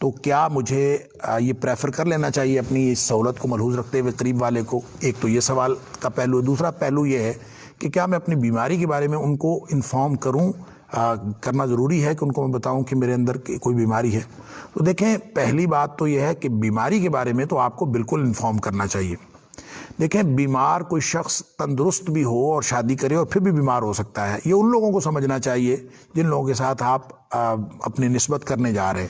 تو کیا مجھے یہ پریفر کر لینا چاہیے اپنی اس سہولت کو ملحوظ رکھتے ہوئے قریب والے کو؟ ایک تو یہ سوال کا پہلو ہے۔ دوسرا پہلو یہ ہے کہ کیا میں اپنی بیماری کے بارے میں ان کو انفارم کروں؟ کرنا ضروری ہے کہ ان کو میں بتاؤں کہ میرے اندر کوئی بیماری ہے؟ تو دیکھیں، پہلی بات تو یہ ہے کہ بیماری کے بارے میں تو آپ کو بالکل انفارم کرنا چاہیے۔ دیکھیں، بیمار کوئی شخص تندرست بھی ہو اور شادی کرے اور پھر بھی بیمار ہو سکتا ہے، یہ ان لوگوں کو سمجھنا چاہیے جن لوگوں کے ساتھ آپ اپنی نسبت کرنے جا رہے ہیں۔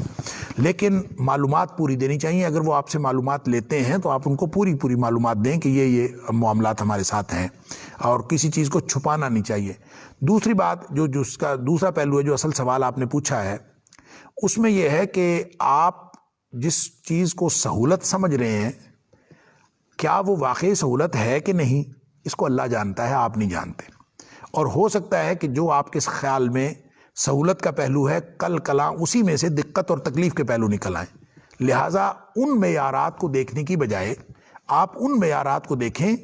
لیکن معلومات پوری دینی چاہیے۔ اگر وہ آپ سے معلومات لیتے ہیں تو آپ ان کو پوری معلومات دیں کہ یہ معاملات ہمارے ساتھ ہیں، اور کسی چیز کو چھپانا نہیں چاہیے۔ دوسری بات جو اس کا دوسرا پہلو ہے، جو اصل سوال آپ نے پوچھا ہے، اس میں یہ ہے کہ آپ جس چیز کو سہولت سمجھ رہے ہیں، کیا وہ واقعی سہولت ہے کہ نہیں، اس کو اللہ جانتا ہے، آپ نہیں جانتے۔ اور ہو سکتا ہے کہ جو آپ کے خیال میں سہولت کا پہلو ہے، کل کلاں اسی میں سے دقت اور تکلیف کے پہلو نکل آئیں۔ لہٰذا ان معیارات کو دیکھنے کی بجائے آپ ان معیارات کو دیکھیں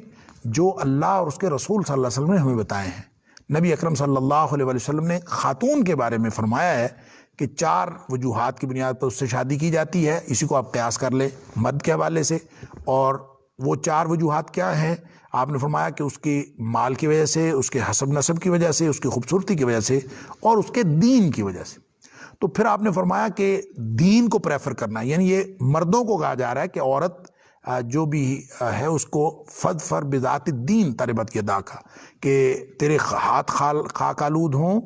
جو اللہ اور اس کے رسول صلی اللہ علیہ وسلم نے ہمیں بتائے ہیں۔ نبی اکرم صلی اللہ علیہ وسلم نے خاتون کے بارے میں فرمایا ہے کہ 4 وجوہات کی بنیاد پر اس سے شادی کی جاتی ہے۔ اسی کو آپ قیاس کر لیں مرد کے حوالے سے۔ اور وہ 4 وجوہات کیا ہیں؟ آپ نے فرمایا کہ اس کی مال کی وجہ سے، اس کے حسب نسب کی وجہ سے، اس کی خوبصورتی کی وجہ سے، اور اس کے دین کی وجہ سے۔ تو پھر آپ نے فرمایا کہ دین کو پریفر کرنا، یعنی یہ مردوں کو کہا جا رہا ہے کہ عورت جو بھی ہے اس کو فدفر بذات الدین تربت یدا کا، کہ تیرے ہاتھ خاک آلود ہوں،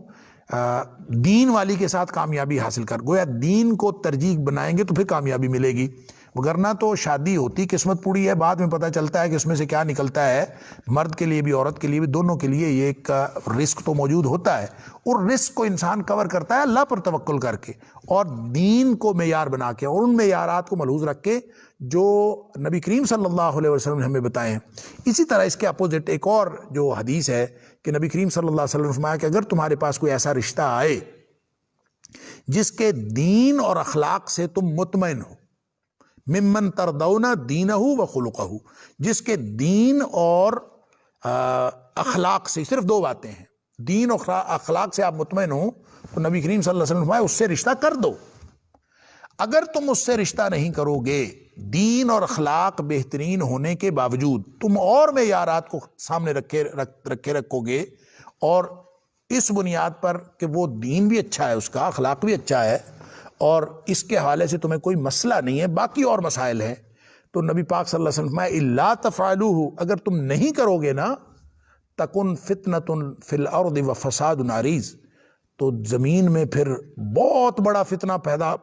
دین والی کے ساتھ کامیابی حاصل کر۔ گویا دین کو ترجیح بنائیں گے تو پھر کامیابی ملے گی، وگرنہ تو شادی ہوتی قسمت پوری ہے، بعد میں پتہ چلتا ہے کہ اس میں سے کیا نکلتا ہے۔ مرد کے لیے بھی عورت کے لیے بھی، دونوں کے لیے یہ ایک رسک تو موجود ہوتا ہے، اور رسک کو انسان کور کرتا ہے اللہ پر توکل کر کے، اور دین کو معیار بنا کے، اور ان معیارات کو ملحوظ رکھ کے جو نبی کریم صلی اللہ علیہ وسلم نے ہمیں بتائے ہیں۔ اسی طرح اس کے اپوزٹ ایک اور جو حدیث ہے کہ نبی کریم صلی اللہ علیہ وسلم نے فرمایا کہ اگر تمہارے پاس کوئی ایسا رشتہ آئے جس کے دین اور اخلاق سے تم مطمئن ہو، ممن تردون دینہ و خلقہ، جس کے دین اور اخلاق سے، صرف 2 باتیں ہیں، دین اور اخلاق سے آپ مطمئن ہوں، تو نبی کریم صلی اللہ علیہ وسلم نے فرمایا اس سے رشتہ کر دو۔ اگر تم اس سے رشتہ نہیں کرو گے، دین اور اخلاق بہترین ہونے کے باوجود تم اور معیارات کو سامنے رکھے رکھو گے، اور اس بنیاد پر کہ وہ دین بھی اچھا ہے، اس کا اخلاق بھی اچھا ہے، اور اس کے حوالے سے تمہیں کوئی مسئلہ نہیں ہے، باقی اور مسائل ہیں، تو نبی پاک صلی اللہ علیہ وسلم فرمایا الا تفعلوہ، اگر تم نہیں کرو گے نا، تکن فتنۃ فی الارض وفساد عریض، تو زمین میں پھر بہت بڑا فتنہ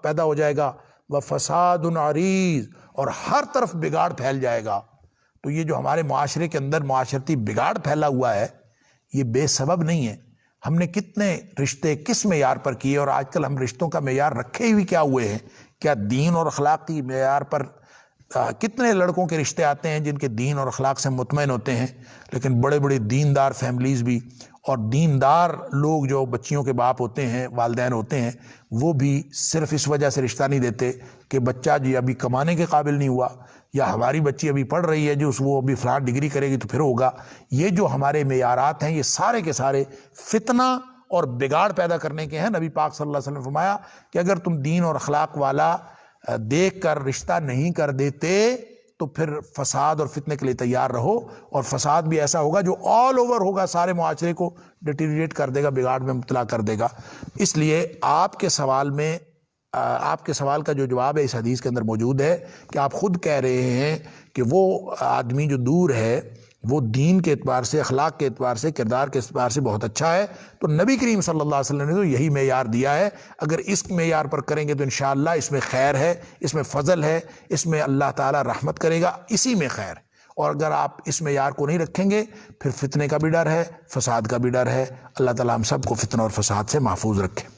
پیدا ہو جائے گا، وفساد عریض، اور ہر طرف بگاڑ پھیل جائے گا۔ تو یہ جو ہمارے معاشرے کے اندر معاشرتی بگاڑ پھیلا ہوا ہے، یہ بے سبب نہیں ہے۔ ہم نے کتنے رشتے کس معیار پر کیے، اور آج کل ہم رشتوں کا معیار رکھے ہوئے کیا ہوئے ہیں؟ کیا دین اور اخلاق کی معیار پر کتنے لڑکوں کے رشتے آتے ہیں جن کے دین اور اخلاق سے مطمئن ہوتے ہیں، لیکن بڑے بڑے دیندار فیملیز بھی، اور دیندار لوگ جو بچیوں کے باپ ہوتے ہیں، والدین ہوتے ہیں، وہ بھی صرف اس وجہ سے رشتہ نہیں دیتے کہ بچہ جی ابھی کمانے کے قابل نہیں ہوا، یا ہماری بچی ابھی پڑھ رہی ہے جو وہ ابھی فلاں ڈگری کرے گی تو پھر ہوگا۔ یہ جو ہمارے معیارات ہیں، یہ سارے کے سارے فتنہ اور بگاڑ پیدا کرنے کے ہیں۔ نبی پاک صلی اللہ علیہ وسلم نے فرمایا کہ اگر تم دین اور اخلاق والا دیکھ کر رشتہ نہیں کر دیتے تو پھر فساد اور فتنے کے لیے تیار رہو، اور فساد بھی ایسا ہوگا جو آل اوور ہوگا، سارے معاشرے کو ڈیٹیریٹ کر دے گا، بگاڑ میں مبتلا کر دے گا۔ اس لیے آپ کے سوال کا جو جواب ہے اس حدیث کے اندر موجود ہے کہ آپ خود کہہ رہے ہیں کہ وہ آدمی جو دور ہے وہ دین کے اعتبار سے، اخلاق کے اعتبار سے، کردار کے اعتبار سے بہت اچھا ہے، تو نبی کریم صلی اللہ علیہ وسلم نے تو یہی معیار دیا ہے۔ اگر اس معیار پر کریں گے تو انشاءاللہ اس میں خیر ہے، اس میں فضل ہے، اس میں اللہ تعالی رحمت کرے گا، اسی میں خیر ہے۔ اور اگر آپ اس معیار کو نہیں رکھیں گے پھر فتنے کا بھی ڈر ہے، فساد کا بھی ڈر ہے۔ اللہ تعالی ہم سب کو فتنہ اور فساد سے محفوظ رکھے۔